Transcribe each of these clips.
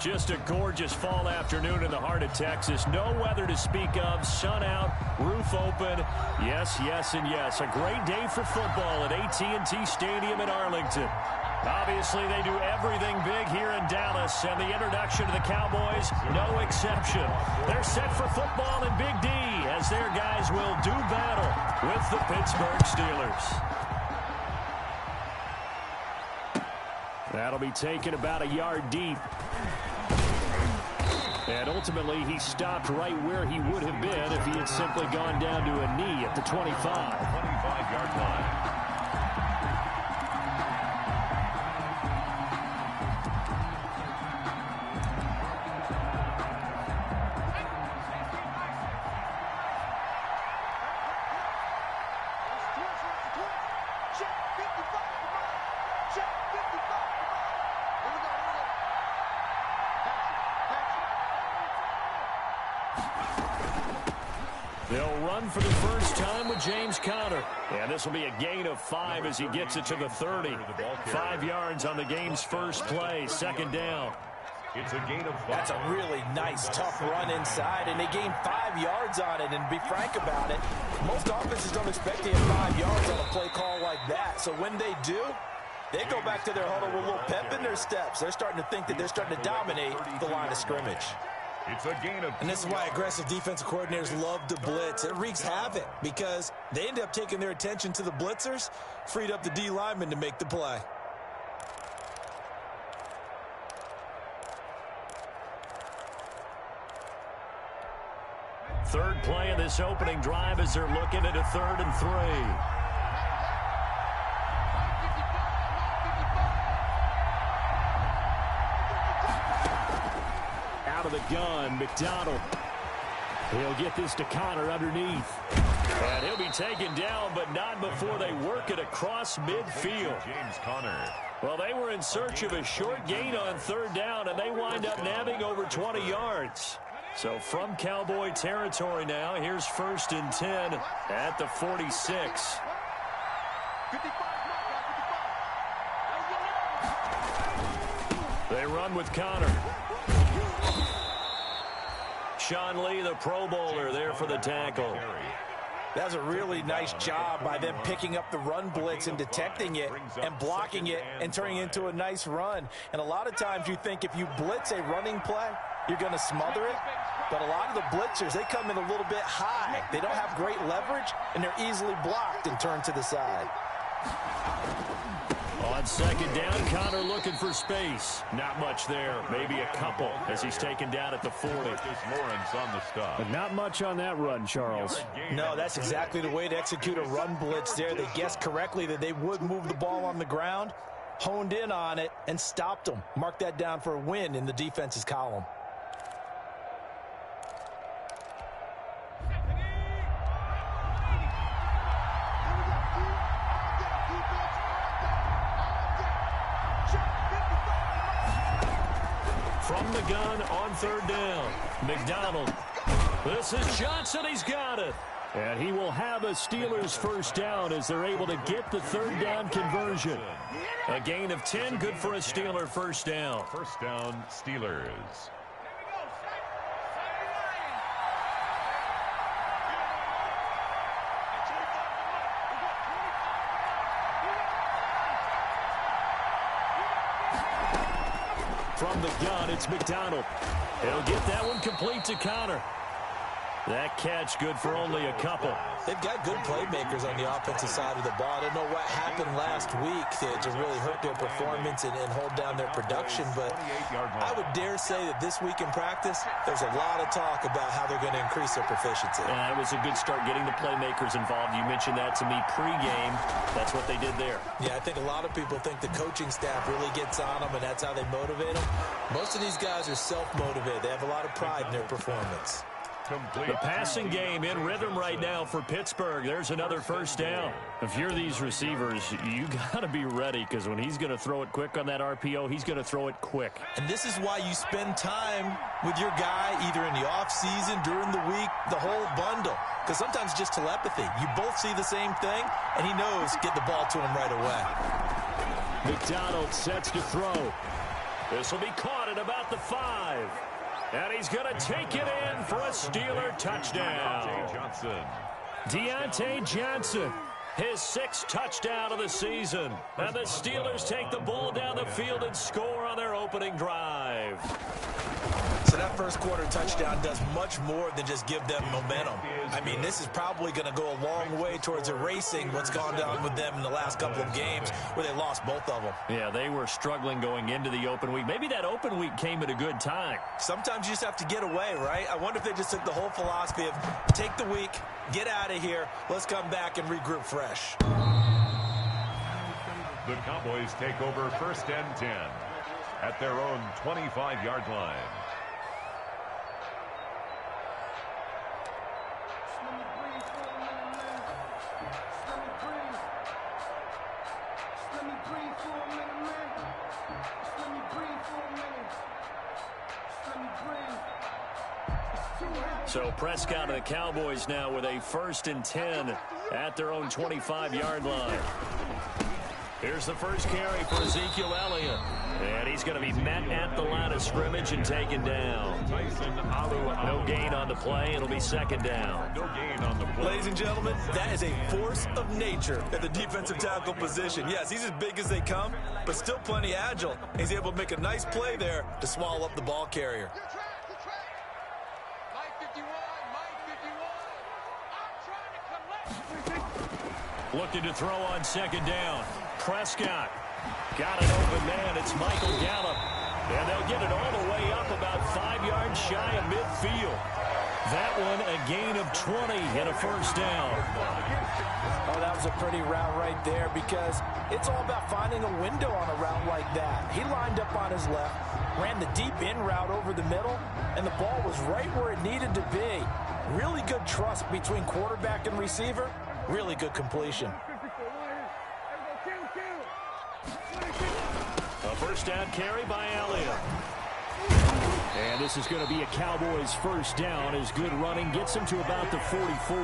Just a gorgeous fall afternoon in the heart of Texas. No weather to speak of. Sun out, roof open. Yes, yes, and yes. A great day for football at AT&T Stadium in Arlington. Obviously, they do everything big here in Dallas, and the introduction to the Cowboys, no exception. They're set for football in Big D as their guys will do battle with the Pittsburgh Steelers. That'll be taken about a yard deep. And ultimately, he stopped right where he would have been if he had simply gone down to a knee at the 25. 25-yard line. They'll run for the first time with James Conner. And this will be a gain of 5 as he gets it to the 30. 5 yards on the game's first play, second down. It's a gain of 5. That's a really nice, tough run inside, and they gained 5 yards on it. And to be frank about it, most offenses don't expect to get 5 yards on a play call like that. So when they do, they go back to their huddle with a little pep in their steps. They're starting to think that they're starting to dominate the line of scrimmage. It's a gain of 2. And this is why aggressive defensive coordinators love to blitz. It wreaks havoc because they end up taking their attention to the blitzers, freed up the D lineman to make the play. Third play of this opening drive as they're looking at a 3rd and 3. Out of the gun, McDonald. He'll get this to Conner underneath. And he'll be taken down, but not before they work it across midfield. James Conner. Well, they were in search of a short gain on 3rd down, and they wind up nabbing over 20 yards. So from Cowboy territory now, here's 1st and 10 at the 46. They run with Conner. Sean Lee, the Pro Bowler, there for the tackle. That's a really nice job by them picking up the run blitz and detecting it and blocking it and turning it into a nice run. And a lot of times you think if you blitz a running play, you're going to smother it. But a lot of the blitzers, they come in a little bit high. They don't have great leverage, and they're easily blocked and turned to the side. On 2nd down, Conner looking for space. Not much there, maybe a couple as he's taken down at the 40. Lawrence on the stop. But not much on that run, Charles. No, that's exactly the way to execute a run blitz there. They guessed correctly that they would move the ball on the ground, honed in on it, and stopped them. Mark that down for a win in the defense's column. From the gun on 3rd down, McDonald. This is Johnson. He's got it. And he will have a Steelers first down as they're able to get the 3rd down conversion. A gain of 10, good for a Steeler first down. First down, Steelers. From the gun, it's McDonald. He'll get that one complete to Conner. That catch good for only a couple. They've got good playmakers on the offensive side of the ball. I don't know what happened last week to really hurt their performance and hold down their production, but I would dare say that this week in practice, there's a lot of talk about how they're going to increase their proficiency. And it was a good start getting the playmakers involved. You mentioned that to me pregame. That's what they did there. Yeah, I think a lot of people think the coaching staff really gets on them, and that's how they motivate them. Most of these guys are self-motivated. They have a lot of pride in their performance. The passing game in rhythm right now for Pittsburgh. There's another first down. If you're these receivers, you got to be ready because when he's going to throw it quick on that RPO, he's going to throw it quick. And this is why you spend time with your guy either in the offseason, during the week, the whole bundle. Because sometimes it's just telepathy. You both see the same thing, and he knows get the ball to him right away. McDonald sets to throw. This will be caught down at about the 5. And he's going to take it in for a Steeler touchdown. Deontay Johnson, his 6th touchdown of the season. And the Steelers take the ball down the field and score on their opening drive. So that first quarter touchdown does much more than just give them momentum. I mean, this is probably going to go a long way towards erasing what's gone down with them in the last couple of games where they lost both of them. Yeah, they were struggling going into the open week. Maybe that open week came at a good time. Sometimes you just have to get away, right? I wonder if they just took the whole philosophy of take the week, get out of here, let's come back and regroup fresh. The Cowboys take over 1st and 10 at their own 25-yard line. So Prescott and the Cowboys now with a 1st and 10 at their own 25-yard line. Here's the first carry for Ezekiel Elliott. And he's going to be met at the line of scrimmage and taken down. No gain on the play. It'll be 2nd down. No gain on the play. Ladies and gentlemen, that is a force of nature at the defensive tackle position. Yes, he's as big as they come, but still plenty agile. He's able to make a nice play there to swallow up the ball carrier. Looking to throw on 2nd down. Prescott got an open man. It's Michael Gallup. And they'll get it all the way up about 5 yards shy of midfield. That one a gain of 20 and a 1st down. Oh, that was a pretty route right there because it's all about finding a window on a route like that. He lined up on his left, ran the deep in route over the middle, and the ball was right where it needed to be. Really good trust between quarterback and receiver. Really good completion. A 1st down carry by Elliott. And this is going to be a Cowboys 1st down as good running gets him to about the 44.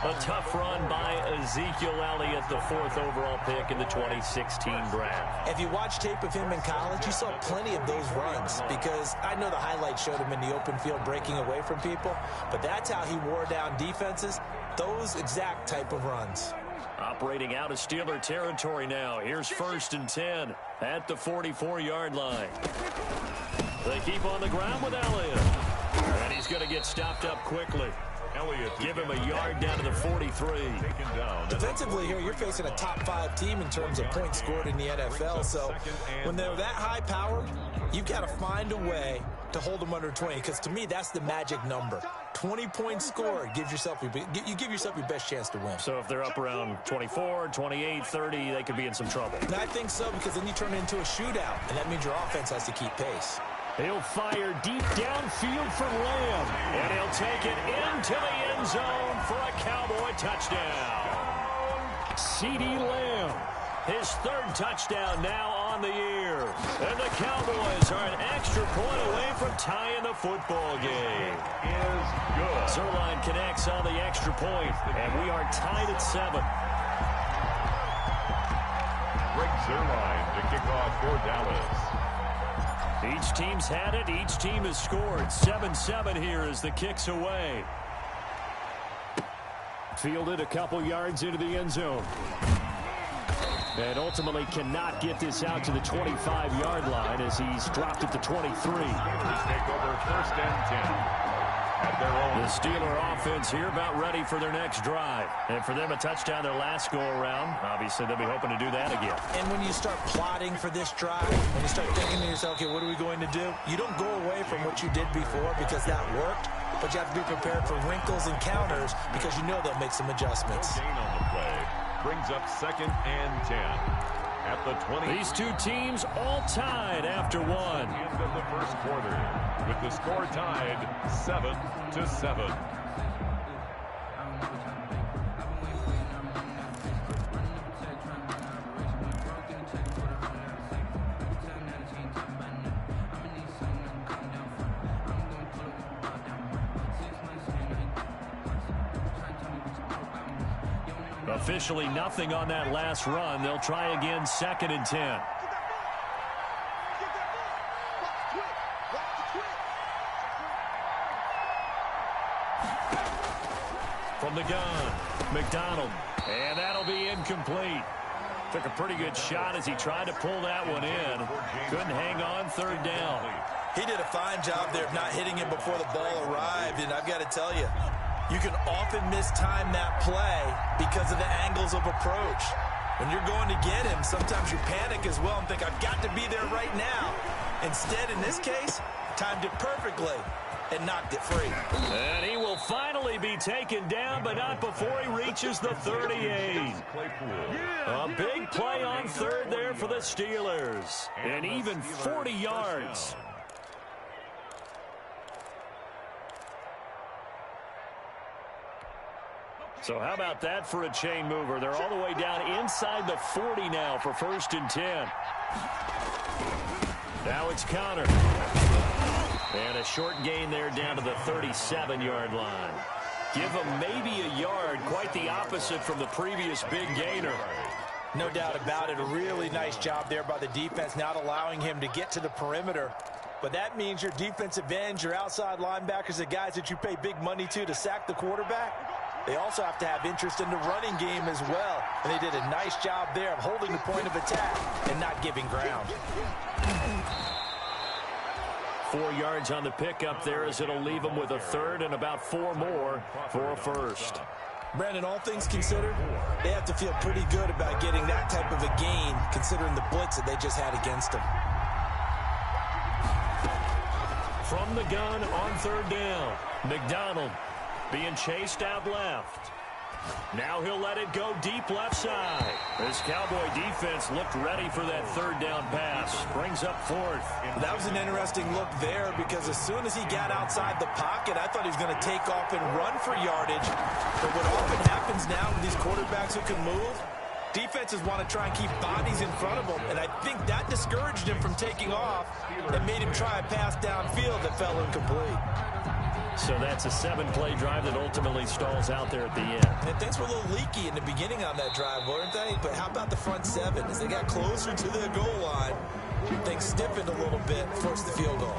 A tough run by Ezekiel Elliott, the 4th overall pick in the 2016 draft. If you watch tape of him in college, you saw plenty of those runs because I know the highlights showed him in the open field breaking away from people, but that's how he wore down defenses, those exact type of runs. Operating out of Steeler territory now. Here's 1st and 10 at the 44-yard line. They keep on the ground with Elliott. And he's going to get stopped up quickly. Elliott give him a yard down to the 43. Defensively here, you're facing a top 5 team in terms of points scored in the NFL. So when they're that high powered, you've got to find a way to hold them under 20. Because to me, that's the magic number. 20 points scored. You give yourself your best chance to win. So if they're up around 24, 28, 30, they could be in some trouble. And I think so, because then you turn it into a shootout, and that means your offense has to keep pace. He'll fire deep downfield for Lamb. And he'll take it into the end zone for a Cowboy touchdown. CeeDee Lamb, his 3rd touchdown now on the year. And the Cowboys are an extra point away from tying the football game. Is good. Zerline connects on the extra point, and we are tied at 7. Greg Zerline to kick off for Dallas. Each team's had it. Each team has scored. 7-7 here as the kick's away. Fielded a couple yards into the end zone. And ultimately cannot get this out to the 25-yard line as he's dropped at the 23. Steelers take over 1st and 10. At their own. The Steeler offense here about ready for their next drive. And for them, a touchdown their last go-around. Obviously, they'll be hoping to do that again. And when you start plotting for this drive, when you start thinking to yourself, okay, what are we going to do? You don't go away from what you did before because that worked, but you have to be prepared for wrinkles and counters because you know they'll make some adjustments. No gain on the play. Brings up 2nd and 10. At the 20. These two teams all tied after one. End of the first quarter with the score tied 7-7. Officially nothing on that last run. They'll try again 2nd and 10. From the gun, McDonald. And that'll be incomplete. Took a pretty good shot as he tried to pull that one in. Couldn't hang on third down. He did a fine job there of not hitting him before the ball arrived. And I've got to tell you, you can often mistime that play because of the angles of approach. When you're going to get him, sometimes you panic as well and think, I've got to be there right now. Instead, in this case, timed it perfectly and knocked it free. And he will finally be taken down, but not before he reaches the 38. A big play on third there for the Steelers. And even 40 yards. So how about that for a chain mover? They're all the way down inside the 40 now for 1st and 10. Now it's Connor. And a short gain there down to the 37-yard line. Give him maybe a yard, quite the opposite from the previous big gainer. No doubt about it. A really nice job there by the defense, not allowing him to get to the perimeter. But that means your defensive ends, your outside linebackers, the guys that you pay big money to sack the quarterback, they also have to have interest in the running game as well. And they did a nice job there of holding the point of attack and not giving ground. 4 yards on the pickup there as it'll leave them with a third and about 4 more for a first. Brandon, all things considered, they have to feel pretty good about getting that type of a gain considering the blitz that they just had against them. From the gun on third down, McDonald being chased out left. Now he'll let it go deep left side. This Cowboy defense looked ready for that third down pass. Brings up 4th. That was an interesting look there because as soon as he got outside the pocket, I thought he was going to take off and run for yardage. But what often happens now with these quarterbacks who can move, defenses want to try and keep bodies in front of them. And I think that discouraged him from taking off and made him try a pass downfield that fell incomplete. So that's a 7-play drive that ultimately stalls out there at the end. And things were a little leaky in the beginning on that drive, weren't they? But how about the front 7? As they got closer to the goal line, things stiffened a little bit, forced the field goal.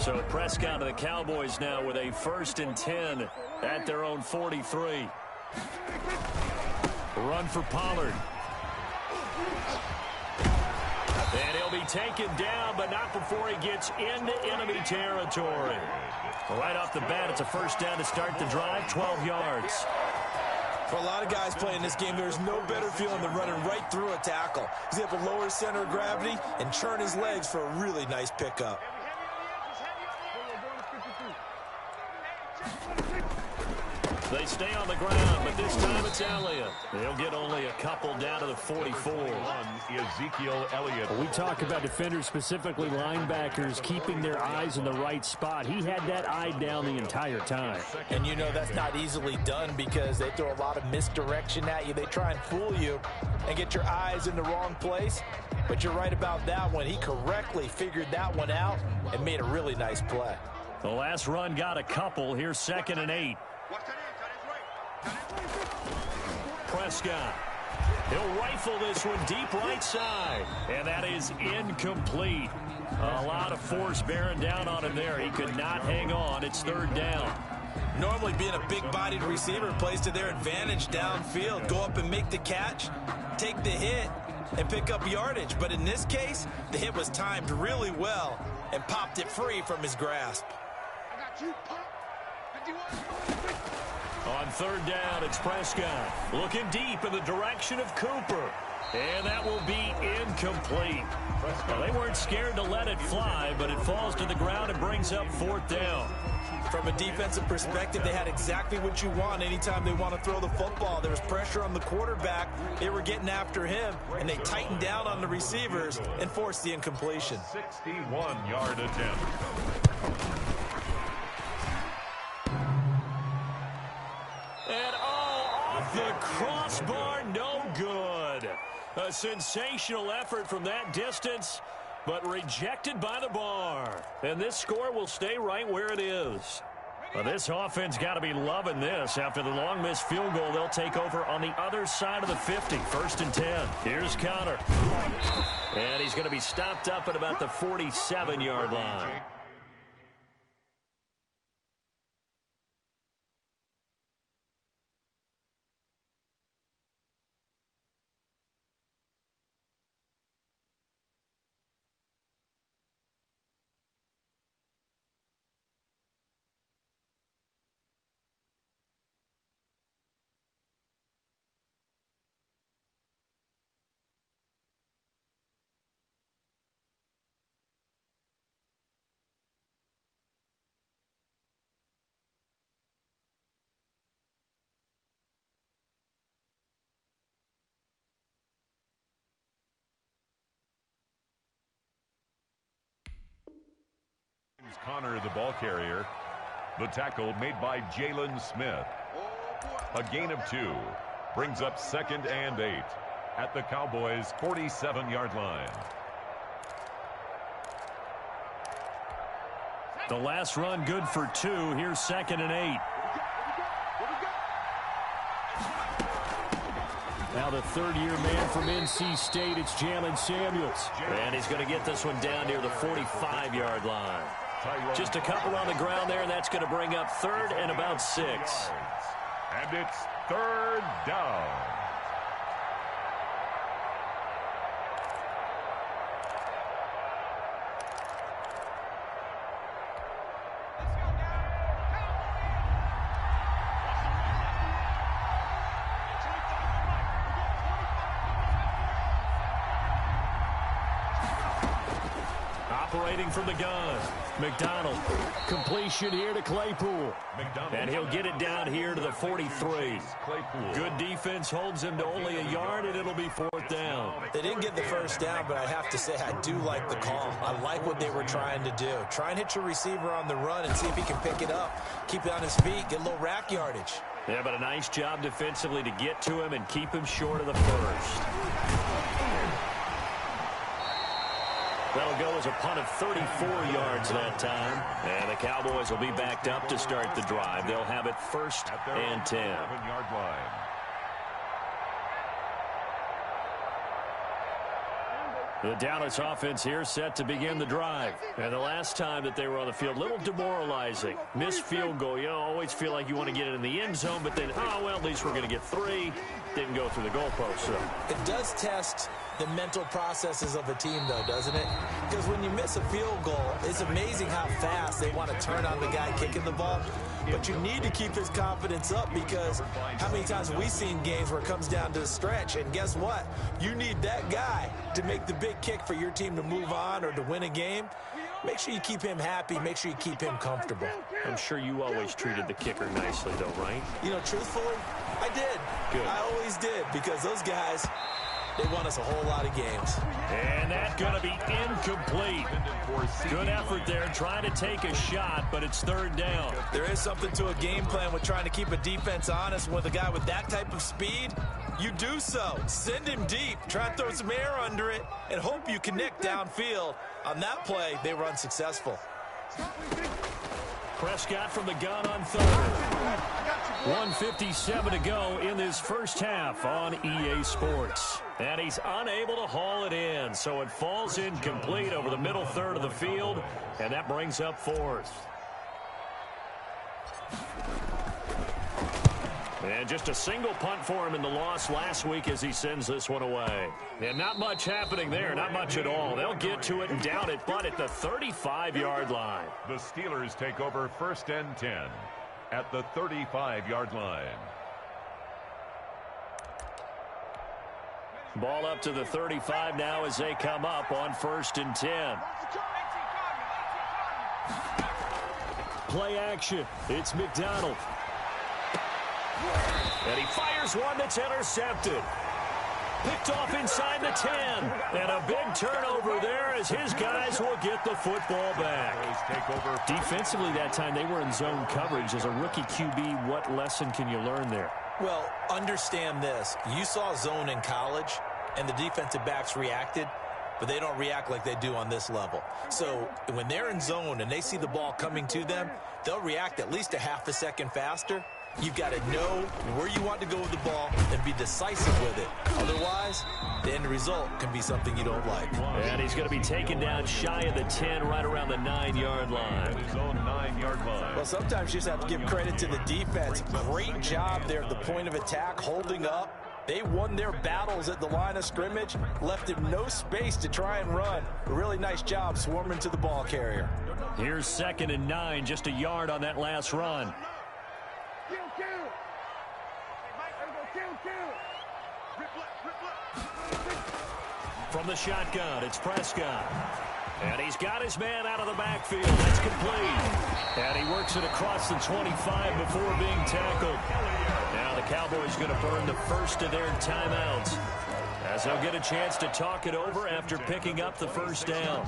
So Prescott of the Cowboys now with a 1st and 10 at their own 43. Run for Pollard. And he'll be taken down, but not before he gets into enemy territory. Right off the bat, it's a first down to start the drive, 12 yards. For a lot of guys playing this game, there's no better feeling than running right through a tackle. He's able to lower his center of gravity and churn his legs for a really nice pickup. They stay on the ground, but this time it's Elliott. They'll get only a couple down to the 44. Ezekiel Elliott. We talk about defenders, specifically linebackers, keeping their eyes in the right spot. He had that eye down the entire time. And you know that's not easily done because they throw a lot of misdirection at you. They try and fool you and get your eyes in the wrong place. But you're right about that one. He correctly figured that one out and made a really nice play. The last run got a couple. Here's 2nd and 8. Prescott. He'll rifle this one deep right side. And that is incomplete. A lot of force bearing down on him there. He could not hang on. It's 3rd down. Normally being a big-bodied receiver plays to their advantage downfield. Go up and make the catch, take the hit, and pick up yardage. But in this case, the hit was timed really well and popped it free from his grasp. On 3rd down, it's Prescott. Looking deep in the direction of Cooper. And that will be incomplete. Well, they weren't scared to let it fly, but it falls to the ground and brings up 4th down. From a defensive perspective, they had exactly what you want anytime they want to throw the football. There was pressure on the quarterback. They were getting after him, and they tightened down on the receivers and forced the incompletion. 61-yard attempt. And off the crossbar, no good. A sensational effort from that distance, but rejected by the bar. And this score will stay right where it is. Well, this offense got to be loving this. After the long missed field goal, they'll take over on the other side of the 50. 1st and 10. Here's Connor. And he's going to be stopped up at about the 47-yard line. Connor, the ball carrier. The tackle made by Jalen Smith. A gain of 2 brings up 2nd and 8 at the Cowboys' 47-yard line. The last run good for 2. Here's 2nd and 8. Now the third-year man from NC State, it's Jalen Samuels. And he's going to get this one down near the 45-yard line. Just a couple on the ground there, and that's going to bring up 3rd and about 6. And it's 3rd down. Operating from the gun, McDonald. Completion here to Claypool. And he'll get it down here to the 43. Good defense holds him to only a yard, and it'll be 4th down. They didn't get the first down, but I have to say I do like the call. I like what they were trying to do. Try and hit your receiver on the run and see if he can pick it up. Keep it on his feet, get a little rack yardage. Yeah, but a nice job defensively to get to him and keep him short of the first. That'll go as a punt of 34 yards that time. And the Cowboys will be backed up to start the drive. They'll have it 1st and 10. 7-yard line. The Dallas offense here set to begin the drive. And the last time that they were on the field, a little demoralizing. Missed field goal. You always feel like you want to get it in the end zone, but then, oh, well, at least we're going to get 3. Didn't go through the goalpost. So it does test the mental processes of a team, though, doesn't it? Because when you miss a field goal, it's amazing how fast they want to turn on the guy kicking the ball. But you need to keep his confidence up, because how many times have we seen games where it comes down to the stretch, and guess what? You need that guy to make the big kick for your team to move on or to win a game. Make sure you keep him happy. Make sure you keep him comfortable. I'm sure you always treated the kicker nicely, though, right? You know, truthfully, I did. Good. I always did, because those guys, they won us a whole lot of games. And that's going to be incomplete. Good effort there, trying to take a shot, but it's 3rd down. There is something to a game plan with trying to keep a defense honest. With a guy with that type of speed, you do so. Send him deep, try and throw some air under it, and hope you connect downfield. On that play, they were unsuccessful. Prescott from the gun on 3rd. 1:57 to go in this first half on EA Sports. And he's unable to haul it in, so it falls incomplete over the middle third of the field, and that brings up 4th. And just a single punt for him in the loss last week as he sends this one away. And not much happening there, not much at all. They'll get to it and down it, but at the 35-yard line. The Steelers take over 1st and 10 at the 35-yard line. Ball up to the 35 now as they come up on 1st and 10. Play action. It's McDonald. And he fires one that's intercepted. Picked off inside the 10. And a big turnover there as his guys will get the football back. Defensively that time, they were in zone coverage. As a rookie QB, what lesson can you learn there? Well, understand this. You saw zone in college, and the defensive backs reacted, but they don't react like they do on this level. So when they're in zone and they see the ball coming to them, they'll react at least a half a second faster. You've got to know where you want to go with the ball and be decisive with it. Otherwise, the end result can be something you don't like. And he's going to be taken down shy of the 10, right around the 9-yard line. At his own 9-yard line. Well, sometimes you just have to give credit to the defense. Great job there at the point of attack, holding up. They won their battles at the line of scrimmage, left him no space to try and run. A really nice job swarming to the ball carrier. Here's 2nd and 9, just a yard on that last run. From the shotgun, it's Prescott. And he's got his man out of the backfield. That's complete. And he works it across the 25 before being tackled. Now the Cowboys going to burn the first of their timeouts, as they'll get a chance to talk it over after picking up the first down.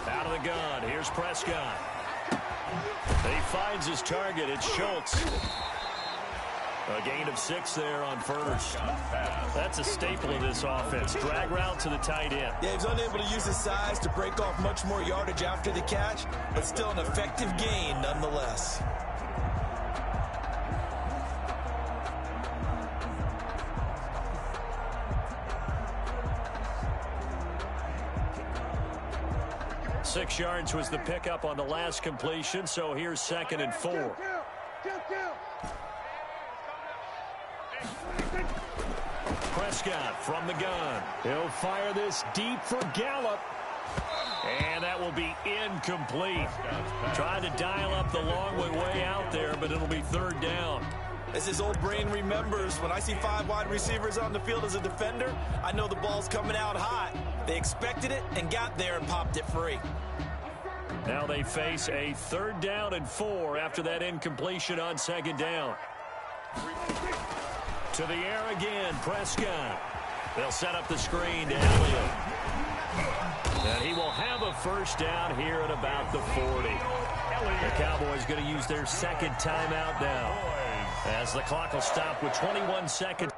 Out of the gun, here's Prescott. He finds his target, it's Schultz. A gain of 6 there on first. That's a staple of this offense. Drag route to the tight end. Yeah, he was unable to use his size to break off much more yardage after the catch, but still an effective gain nonetheless. Six yards was the pickup on the last completion, so here's 2nd and 4. Prescott from the gun. He'll fire this deep for Gallup. And that will be incomplete. Trying to dial up the long way out there, but it'll be 3rd down. As his old brain remembers, when I see 5 wide receivers on the field as a defender, I know the ball's coming out hot. They expected it and got there and popped it free. Now they face a 3rd down and 4 after that incompletion on 2nd down. To the air again, Prescott. They'll set up the screen to Elliott. And he will have a first down here at about the 40. The Cowboys going to use their 2nd timeout now, as the clock will stop with 21 seconds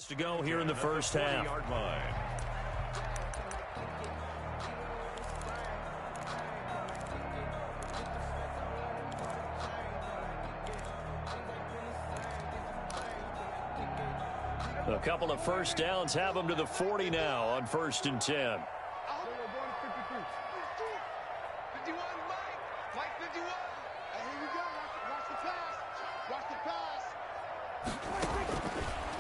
to go here in the first half. A couple of first downs have them to the 40 now on 1st and 10.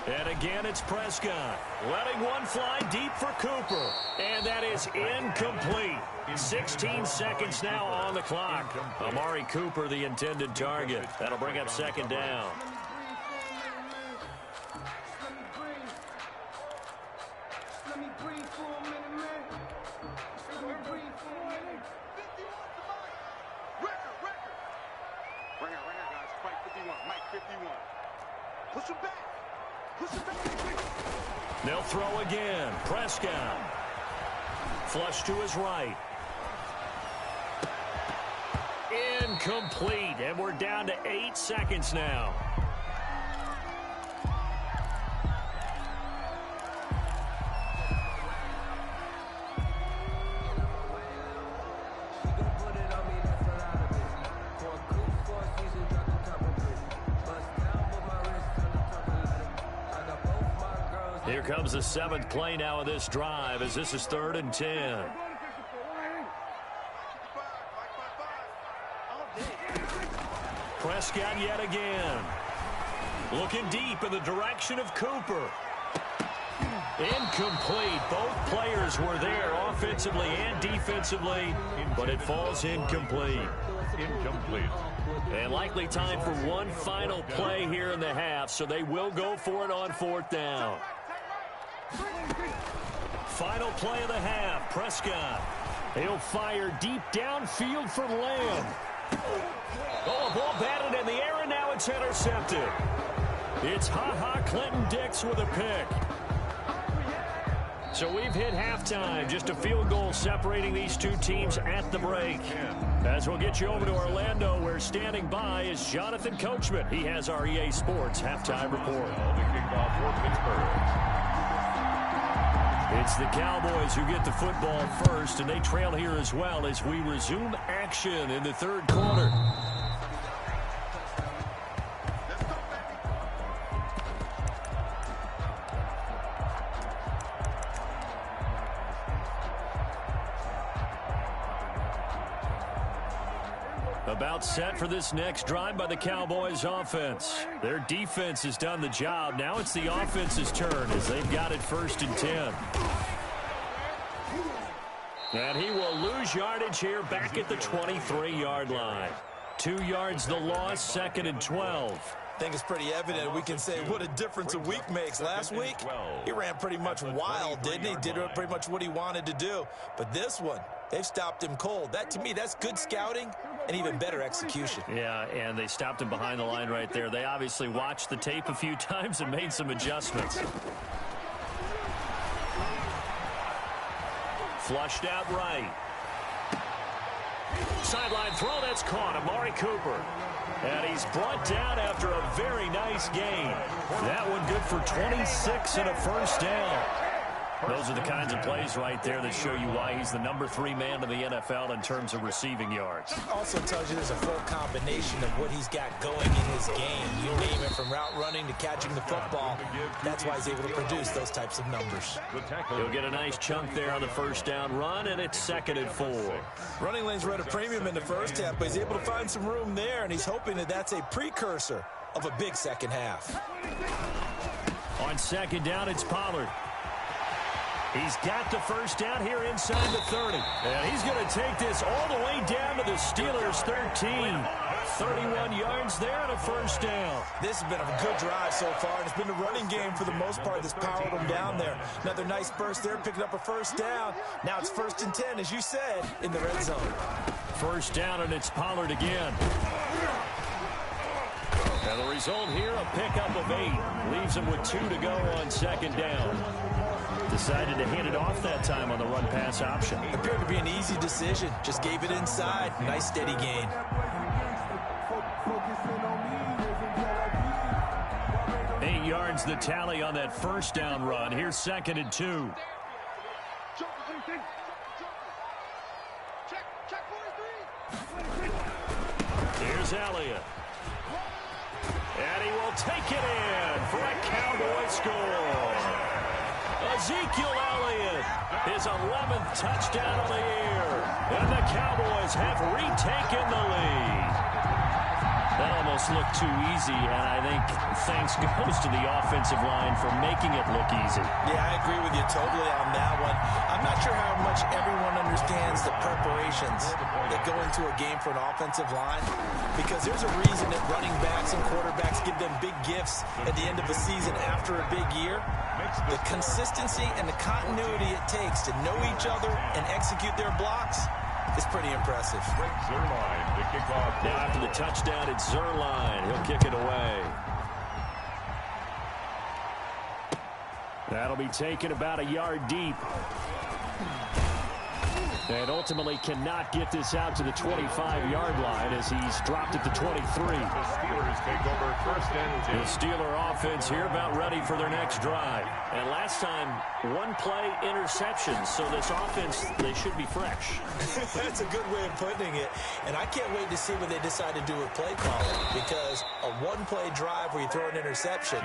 And again, it's Prescott. Letting one fly deep for Cooper. And that is incomplete. 16 seconds now on the clock. Amari Cooper, the intended target. That'll bring up 2nd down. They'll throw again. Prescott. Flush to his right. Incomplete. And we're down to 8 seconds now. Here comes the 7th play now of this drive, as this is 3rd and 10. Prescott yet again. Looking deep in the direction of Cooper. Incomplete. Both players were there offensively and defensively, but it falls incomplete. And likely time for one final play here in the half, so they will go for it on 4th down. Final play of the half. Prescott. He'll fire deep downfield for Lamb. Oh, a ball batted in the air, and now it's intercepted. It's Ha-Ha Clinton Dix with a pick. So we've hit halftime. Just a field goal separating these two teams at the break. As we'll get you over to Orlando, where standing by is Jonathan Coachman. He has our EA Sports halftime report. The kickoff for Pittsburgh. It's the Cowboys who get the football first, and they trail here as well as we resume action in the third quarter. About set for this next drive by the Cowboys offense. Their defense has done the job. Now it's the offense's turn as they've got it 1st and 10. And he will lose yardage here back at the 23-yard line. 2 yards the loss, 2nd and 12. I think it's pretty evident. We can say what a difference a week makes. Last week, he ran pretty much wild, didn't he? Did pretty much what he wanted to do. But this one, they've stopped him cold. That, to me, that's good scouting and even better execution. Yeah, and they stopped him behind the line right there. They obviously watched the tape a few times and made some adjustments. Flushed out right. Sideline throw, that's caught. Amari Cooper. And he's brought down after a very nice game. That one good for 26 and a first down. Those are the kinds of plays right there that show you why he's the number 3 man in the NFL in terms of receiving yards. Also tells you there's a full combination of what he's got going in his game. You name it, from route running to catching the football. That's why he's able to produce those types of numbers. He'll get a nice chunk there on the first down run, and it's 2nd and 4. Running lanes were at a premium in the first half, but he's able to find some room there, and he's hoping that that's a precursor of a big second half. On 2nd down, it's Pollard. He's got the first down here inside the 30. And he's going to take this all the way down to the Steelers' 13. 31 yards there and a first down. This has been a good drive so far, and it's been the running game for the most part that's powered them down there. Another nice burst there, picking up a first down. Now it's 1st and 10, as you said, in the red zone. First down, and it's Pollard again. And the result here, a pickup of 8. Leaves him with 2 to go on 2nd down. Decided to hand it off that time on the run-pass option. Appeared to be an easy decision. Just gave it inside. Nice steady gain. Eight yards the tally on that first down run. Here's 2nd and 2. Here's Elliott. And he will take it in for a Cowboy score. Ezekiel Elliott, his 11th touchdown of the year. And the Cowboys have retaken the lead. That almost looked too easy, and I think thanks goes to the offensive line for making it look easy. Yeah, I agree with you totally on that one. I'm not sure how much everyone understands the preparations that go into a game for an offensive line, because there's a reason that running backs and quarterbacks give them big gifts at the end of a season after a big year. The consistency and the continuity it takes to know each other and execute their blocks is pretty impressive. Zerline to kick off. Now after the touchdown, it's Zerline. He'll kick it away. That'll be taken about a yard deep. And ultimately cannot get this out to the 25-yard line as he's dropped at the 23. The Steelers take over 1st and 10. The Steeler offense here about ready for their next drive. And last time, 1-play interception. So this offense, they should be fresh. That's a good way of putting it. And I can't wait to see what they decide to do with play calling, because a 1-play drive where you throw an interception,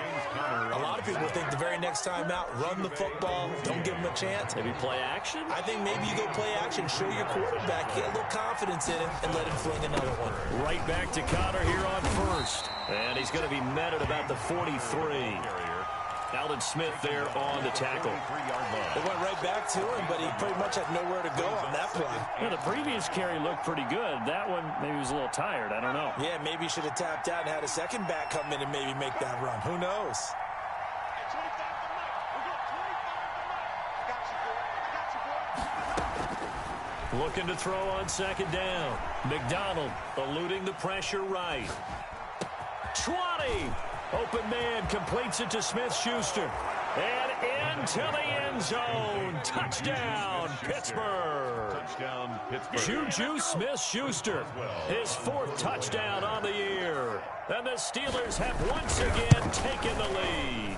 a lot of people think the very next time out, run the football, don't give them a chance. Maybe play action? I think maybe you go play action, show your quarterback, get a little confidence in him, and let him fling another one. Right back to Connor here on first. And he's going to be met at about the 43. Alden Smith there on the tackle. They went right back to him, but he pretty much had nowhere to go on that play. Yeah, the previous carry looked pretty good. That one, maybe he was a little tired. I don't know. Yeah, maybe he should have tapped out and had a second back come in and maybe make that run. Who knows? Looking to throw on 2nd down. McDonald eluding the pressure right. 20. Open man completes it to Smith-Schuster. And into the end zone. Touchdown, Pittsburgh. Touchdown, Pittsburgh. Juju Smith-Schuster, his 4th touchdown on the year. And the Steelers have once again taken the lead.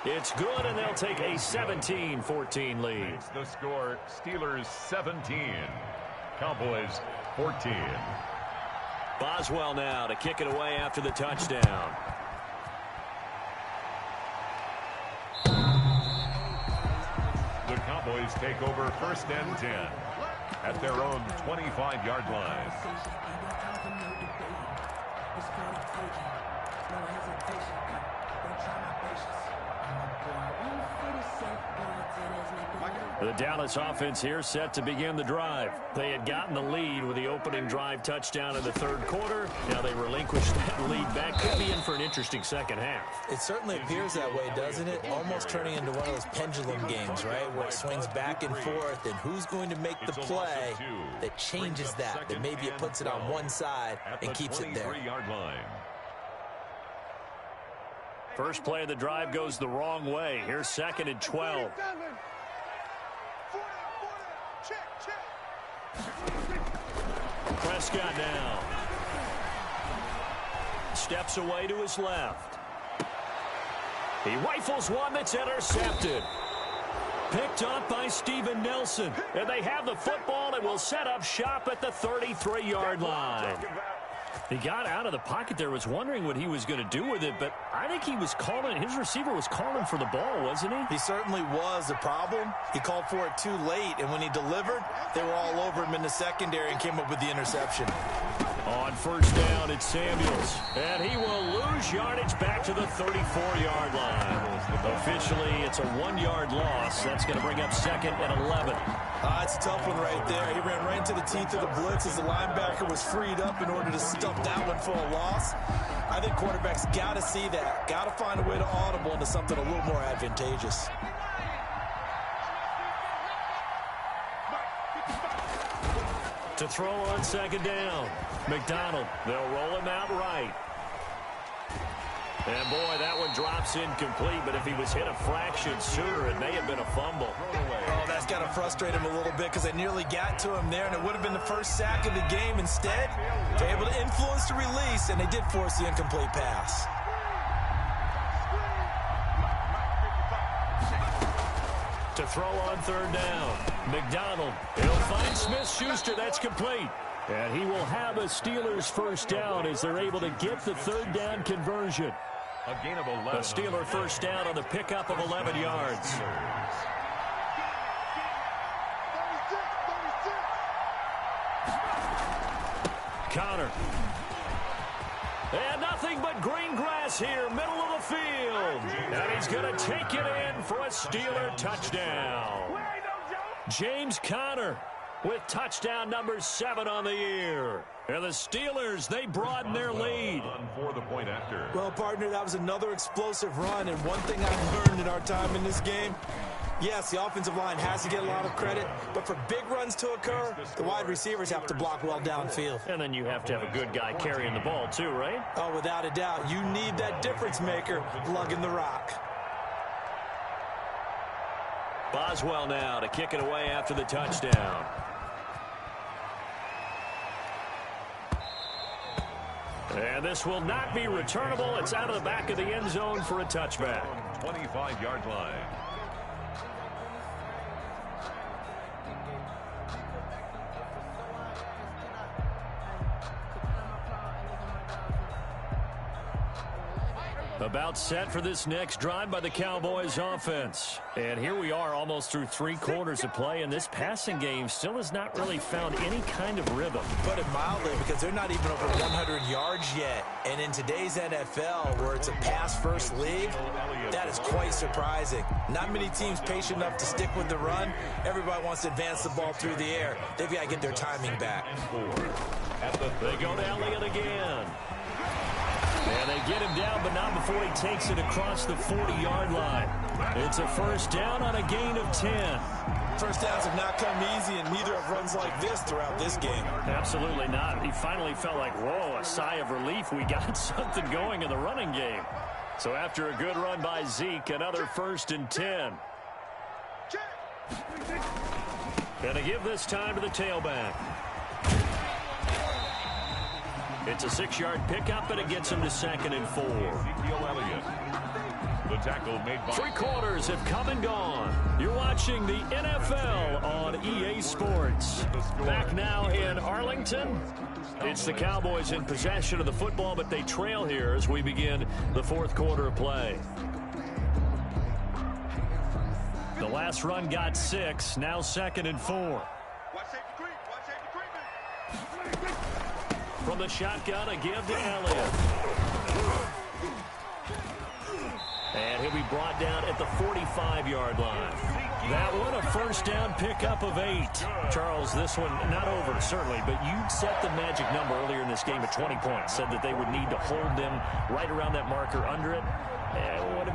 It's good, and they'll take a 17-14 lead. It's the score, Steelers 17, Cowboys 14. Boswell now to kick it away after the touchdown. The Cowboys take over 1st and 10 at their own 25-yard line. The Dallas offense here set to begin the drive. They had gotten the lead with the opening drive touchdown in the 3rd quarter. Now they relinquished that lead back. Could be in for an interesting second half. It certainly appears that way, doesn't it? Almost turning into one of those pendulum games, right, where it swings back and forth, and who's going to make the play that changes that maybe it puts it on one side and keeps it there. First play of the drive goes the wrong way. Here's 2nd and 12. Prescott now. Steps away to his left. He rifles one that's intercepted. Picked up by Steven Nelson. And they have the football and will set up shop at the 33-yard line. He got out of the pocket there, was wondering what he was going to do with it, but I think he was calling, his receiver was calling for the ball, wasn't he? He certainly was. The problem, he called for it too late, and when he delivered, they were all over him in the secondary and came up with the interception. On 1st down, it's Samuels, and he will lose yardage back to the 34-yard line. Officially, it's a 1-yard loss. That's going to bring up 2nd and 11. It's a tough one right there. He ran right into the teeth of the blitz as the linebacker was freed up in order to stop that one for a loss. I think quarterbacks got to see that. Got to find a way to audible into something a little more advantageous. To throw on 2nd down. McDonald, they'll roll him out right. And boy, that one drops incomplete, but if he was hit a fraction sooner, it may have been a fumble. Oh, that's got to frustrate him a little bit because they nearly got to him there, and it would have been the first sack of the game. Instead, they're able to influence the release, and they did force the incomplete pass. To throw on 3rd down. McDonald, he'll find Smith-Schuster. That's complete. And he will have a Steelers 1st down as they're able to get the 3rd down conversion. A gain of 11. A Steeler 1st down on the pickup of 11 yards. Connor. And nothing but green grass here, middle of the field. And he's going to take it in for a Steeler touchdown. James Conner with touchdown number 7 on the year. And the Steelers, they broaden their lead. For the point after. Well, partner, that was another explosive run. And one thing I've learned in our time in this game, yes, the offensive line has to get a lot of credit, but for big runs to occur, the wide receivers have to block well downfield. And then you have to have a good guy carrying the ball too, right? Oh, without a doubt. You need that difference maker lugging the rock. Boswell now to kick it away after the touchdown. And this will not be returnable. It's out of the back of the end zone for a touchback. 25-yard line. About set for this next drive by the Cowboys offense. And here we are almost through 3 quarters of play, and this passing game still has not really found any kind of rhythm. Put it mildly, because they're not even over 100 yards yet. And in today's NFL, where it's a pass-first league, that is quite surprising. Not many teams patient enough to stick with the run. Everybody wants to advance the ball through the air. They've got to get their timing back. They go to Elliott again. And they get him down, but not before he takes it across the 40-yard line. It's a 1st down on a gain of 10. First downs have not come easy, and neither have runs like this throughout this game. Absolutely not. He finally felt like, whoa, a sigh of relief. We got something going in the running game. So after a good run by Zeke, another 1st and 10. Gonna give this time to the tailback. It's a 6-yard pickup, and it gets him to 2nd and 4. Ezekiel Elliott. The tackle made by 3 quarters have come and gone. You're watching the NFL on EA Sports. Back now in Arlington. It's the Cowboys in possession of the football, but they trail here as we begin the 4th quarter of play. The last run got 6, now 2nd and 4. From the shotgun, a give to Elliott. And he'll be brought down at the 45-yard line. That one, a 1st down pickup of 8. Charles, this one not over, certainly, but you set the magic number earlier in this game at 20 points. Said that they would need to hold them right around that marker under it.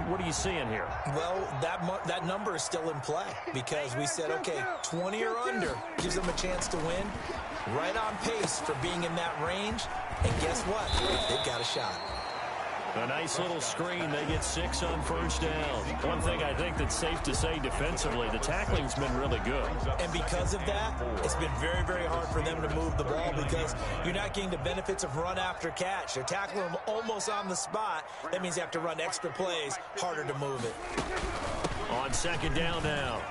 What are you seeing here? Well, that number is still in play because we said, okay, 20 or under gives them a chance to win. Right on pace for being in that range. And guess what? They've got a shot. A nice little screen. They get 6 on 1st down. One thing I think that's safe to say defensively, the tackling's been really good. And because of that, it's been very, very hard for them to move the ball because you're not getting the benefits of run after catch. They're tackling them almost on the spot. That means you have to run extra plays, harder to move it. On 2nd down now.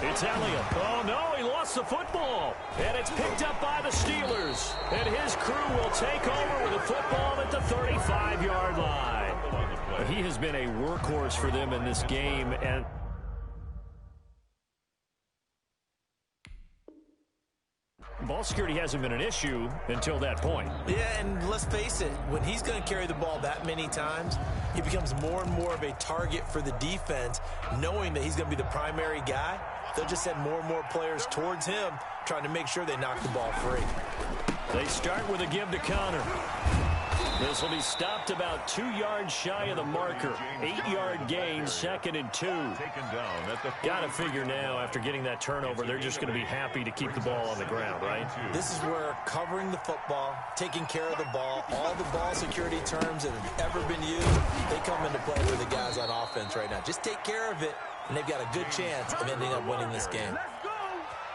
It's Elliott. Oh, no, he lost the football. And it's picked up by the Steelers. And his crew will take over with the football at the 35-yard line. He has been a workhorse for them in this game. And ball security hasn't been an issue until that point. Yeah, and let's face it, when he's going to carry the ball that many times, he becomes more and more of a target for the defense, knowing that he's going to be the primary guy. They'll just send more and more players towards him, trying to make sure they knock the ball free. They start with a give to Connor. This will be stopped about 2 yards shy of the marker. 8-yard gain, 2nd and 2. Got to figure now, after getting that turnover, they're just going to be happy to keep the ball on the ground, right? This is where covering the football, taking care of the ball, all the ball security terms that have ever been used, they come into play for the guys on offense right now. Just take care of it, and they've got a good chance of ending up winning this game.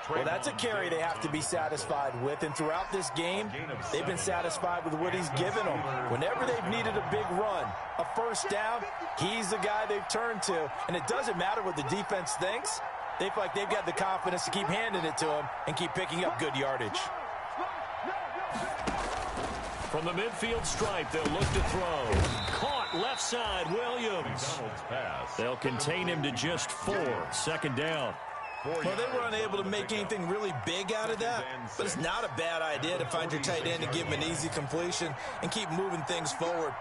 Well, that's a carry they have to be satisfied with, and throughout this game, they've been satisfied with what he's given them. Whenever they've needed a big run, a 1st down, he's the guy they've turned to, and it doesn't matter what the defense thinks. They feel like they've got the confidence to keep handing it to him and keep picking up good yardage. From the midfield stripe, they'll look to throw. Caught left side, Williams. They'll contain him to just 4, 2nd down. Well, they were unable to make anything really big out of that, but it's not a bad idea to find your tight end and give him an easy completion and keep moving things forward.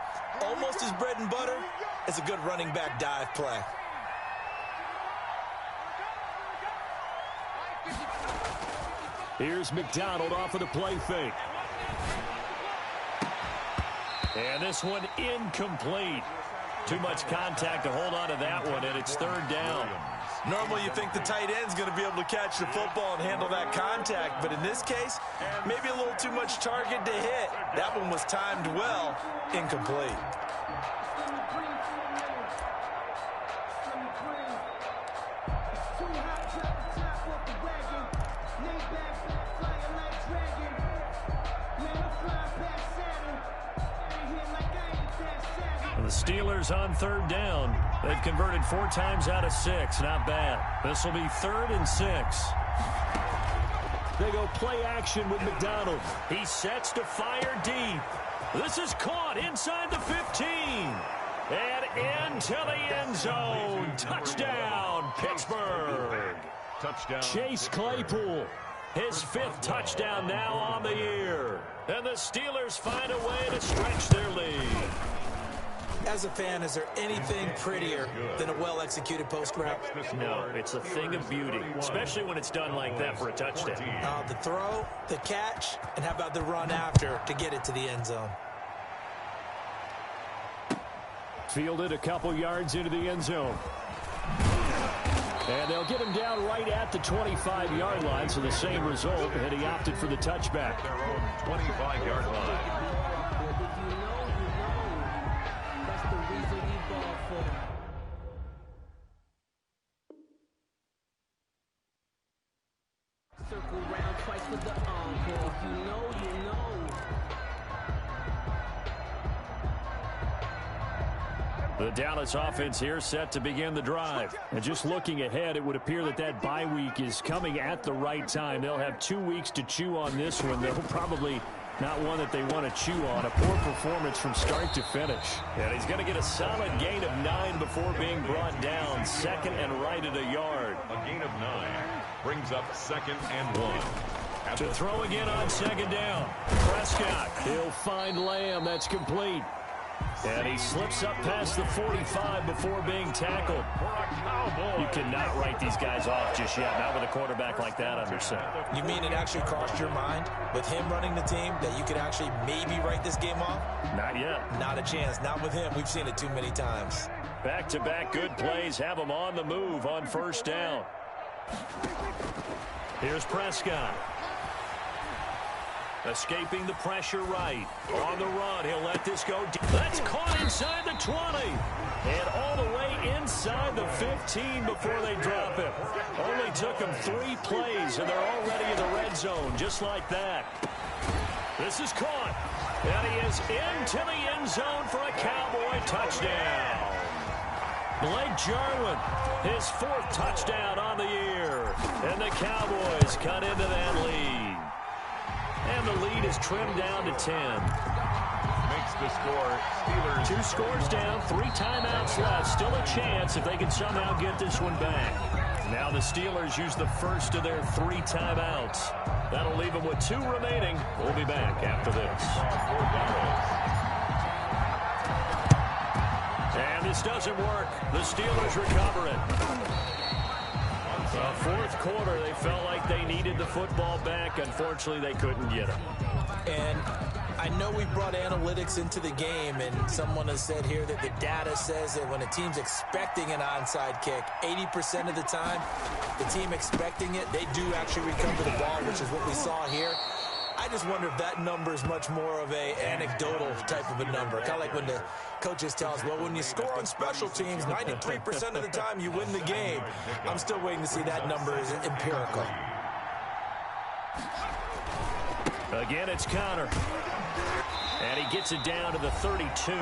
Almost his bread and butter is a good running back dive play. Here's McDonald off of the play fake. And this one incomplete. Too much contact to hold on to that one, and it's 3rd down. Normally you think the tight end's going to be able to catch the football and handle that contact, but in this case, maybe a little too much target to hit. That one was timed well, incomplete. The Steelers on 3rd down. They've converted 4 times out of 6. Not bad. This will be 3rd and 6. They go play action with McDonald. He sets to fire deep. This is caught inside the 15. And into the end zone. Touchdown, Pittsburgh. Touchdown. Chase Claypool. His 5th touchdown now on the year. And the Steelers find a way to stretch their lead. As a fan, is there anything prettier than a well-executed post route? No, it's a thing of beauty, especially when it's done like that for a touchdown. The throw, the catch, and how about the run after to get it to the end zone? Fielded a couple yards into the end zone. And they'll get him down right at the 25-yard line, so the same result, and he opted for the touchback. Their own 25-yard line. The Dallas offense here set to begin the drive. And just looking ahead, it would appear that that bye week is coming at the right time. They'll have 2 weeks to chew on this one. They'll probably not one that they want to chew on. A poor performance from start to finish. And he's going to get a solid gain of 9 before being brought down. Second and right at a yard. A gain of 9 brings up 2nd and 1. To throw again on 2nd down. Prescott. He'll find Lamb. That's complete. And he slips up past the 45 before being tackled. You cannot write these guys off just yet, not with a quarterback like that under center. You mean it actually crossed your mind with him running the team that you could actually maybe write this game off? Not yet. Not a chance. Not with him. We've seen it too many times. Back-to-back good plays have him on the move on 1st down. Here's Prescott. Escaping the pressure right. On the run, he'll let this go. That's caught inside the 20. And all the way inside the 15 before they drop him. Only took him 3 plays, and they're already in the red zone, just like that. This is caught. And he is into the end zone for a Cowboy touchdown. Blake Jarwin, his 4th touchdown on the year. And the Cowboys cut into that lead. And the lead is trimmed down to 10. Makes the score. Steelers. 2 scores down, 3 timeouts left. Still a chance if they can somehow get this one back. Now the Steelers use the first of their 3 timeouts. That'll leave them with 2 remaining. We'll be back after this. And this doesn't work. The Steelers recover it. The 4th quarter, they felt like they needed the football back. Unfortunately, they couldn't get it. And I know we brought analytics into the game, and someone has said here that the data says that when a team's expecting an onside kick, 80% of the time, the team expecting it, they do actually recover the ball, which is what we saw here. I just wonder if that number is much more of a anecdotal type of a number. Kind of like when the coaches tell us, well, when you score on special teams, 93% of the time you win the game. I'm still waiting to see that number is empirical. Again, it's Connor. And he gets it down to the 32.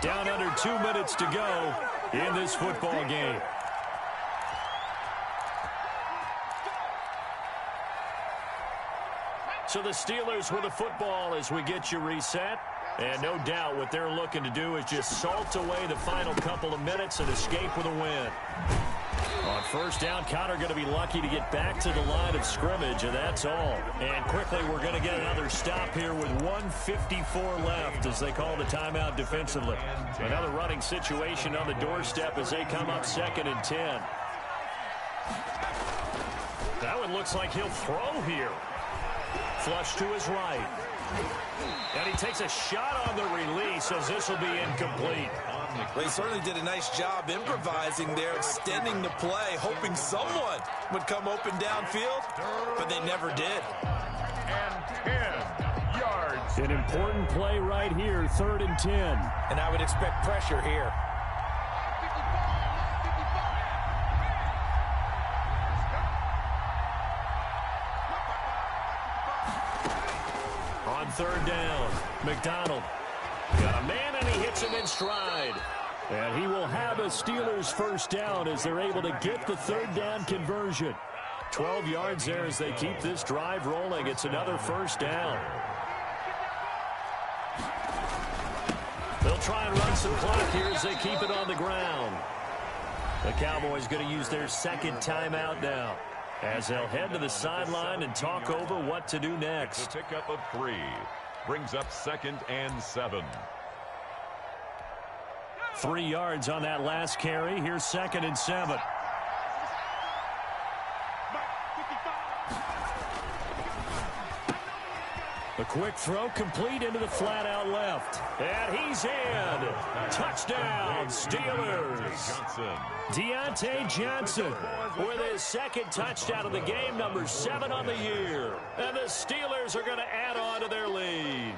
Down under 2 minutes to go in this football game. So the Steelers with the football as we get you reset. And no doubt what they're looking to do is just salt away the final couple of minutes and escape with a win. On 1st down, Connor going to be lucky to get back to the line of scrimmage, and that's all. And quickly, we're going to get another stop here with 1:54 left as they call the timeout defensively. Another running situation on the doorstep as they come up 2nd and 10. That one looks like he'll throw here. Flush to his right. And he takes a shot on the release as this will be incomplete. Well, he certainly did a nice job improvising there, extending the play, hoping someone would come open downfield, but they never did. And 10 yards. An important play right here, 3rd and 10. And I would expect pressure here. On 3rd down, McDonald got a man and he hits him in stride. And he will have a Steelers 1st down as they're able to get the 3rd down conversion. 12 yards there as they keep this drive rolling. It's another 1st down. They'll try and run some clock here as they keep it on the ground. The Cowboys going to use their 2nd timeout now, as they'll head to the sideline and talk over what to do next. It's a pickup of 3. Brings up 2nd and 7. 3 yards on that last carry. Here's 2nd and 7. A quick throw complete into the flat out left. And he's in. Touchdown, Steelers. Deontay Johnson with his 2nd touchdown of the game, number 7 on the year. And the Steelers are going to add on to their lead.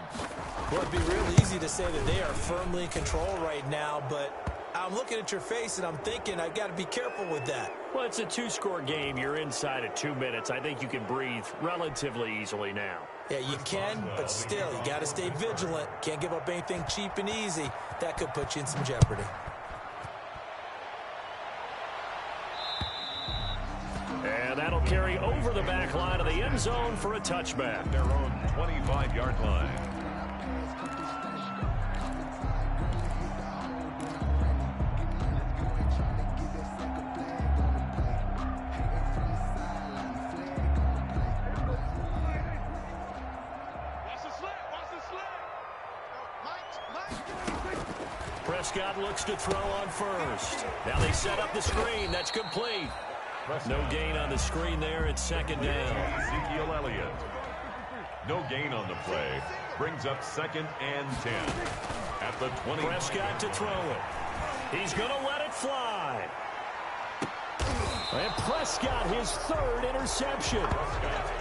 Well, it'd be real easy to say that they are firmly in control right now, but I'm looking at your face, and I'm thinking I got to be careful with that. Well, it's a two-score game. You're inside of 2 minutes. I think you can breathe relatively easily now. Yeah, you can, but still, you got to stay vigilant. Can't give up anything cheap and easy. That could put you in some jeopardy. And that'll carry over the back line of the end zone for a touchback. Their own 25-yard line. Prescott looks to throw on first. Now they set up the screen. That's complete. No gain on the screen there. It's second down. Ezekiel Elliott. No gain on the play. Brings up 2nd and 10. At the 20. Prescott to throw it. He's going to let it fly. And Prescott, his 3rd interception.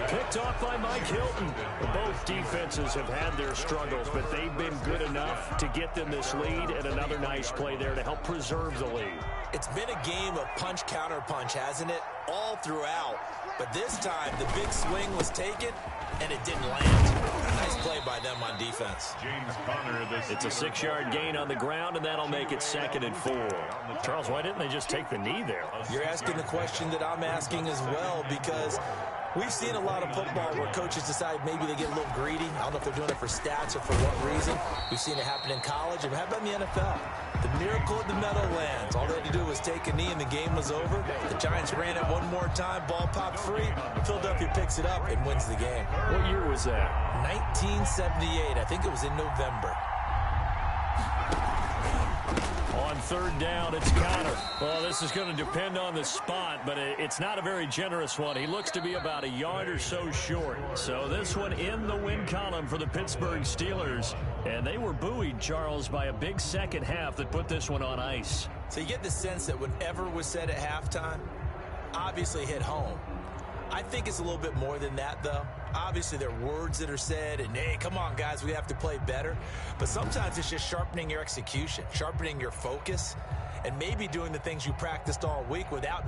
Picked off by Mike Hilton. Both defenses have had their struggles, but they've been good enough to get them this lead, and another nice play there to help preserve the lead. It's been a game of punch-counter-punch, hasn't it? All throughout. But this time, the big swing was taken, and it didn't land. Nice play by them on defense. James Conner. It's a 6-yard gain on the ground, and that'll make it 2nd and 4. Charles, why didn't they just take the knee there? You're asking the question that I'm asking as well, because we've seen a lot of football where coaches decide maybe they get a little greedy. I don't know if they're doing it for stats or for what reason. We've seen it happen in college. And how about in the NFL? The miracle of the Meadowlands. All they had to do was take a knee and the game was over. The Giants ran it one more time. Ball popped free. Philadelphia picks it up and wins the game. What year was that? 1978. I think it was in November. On 3rd down, it's Conner. Well, this is going to depend on the spot, but it's not a very generous one. He looks to be about a yard or so short. So this one in the win column for the Pittsburgh Steelers. And they were buoyed, Charles, by a big second half that put this one on ice. So you get the sense that whatever was said at halftime obviously hit home. I think it's a little bit more than that, though. Obviously, there are words that are said, and, hey, come on, guys, we have to play better. But sometimes it's just sharpening your execution, sharpening your focus, and maybe doing the things you practiced all week without